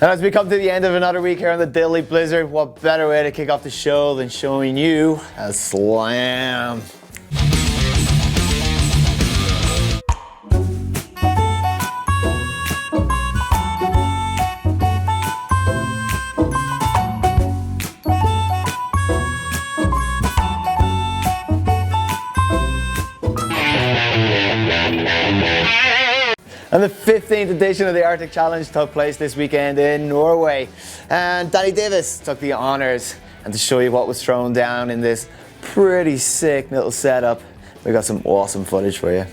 And as we come to the end of another week here on the Daily Blizzard, what better way to kick off the show than showing you a slam. And the 15th edition of the Arctic Challenge took place this weekend in Norway. And Danny Davis took the honours. And to show you what was thrown down in this pretty sick little setup, we got some awesome footage for you.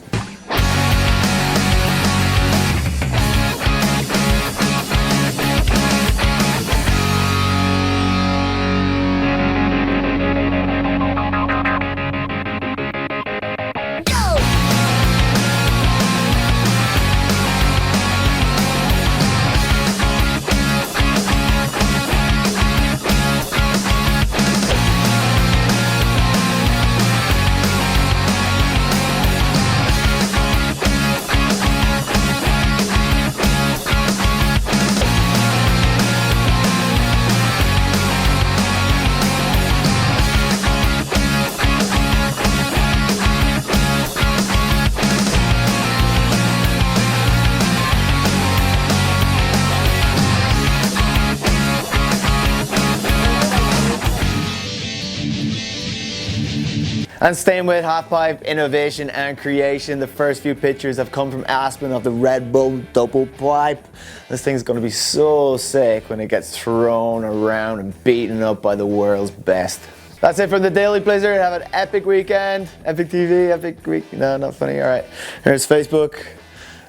And staying with halfpipe innovation and creation, the first few pictures have come from Aspen of the Red Bull double pipe. This thing's going to be so sick when it gets thrown around and beaten up by the world's best. That's it from the Daily Blizzard. Have an epic weekend. Epic TV, epic week. No, not funny. All right. Here's Facebook.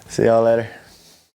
See y'all later.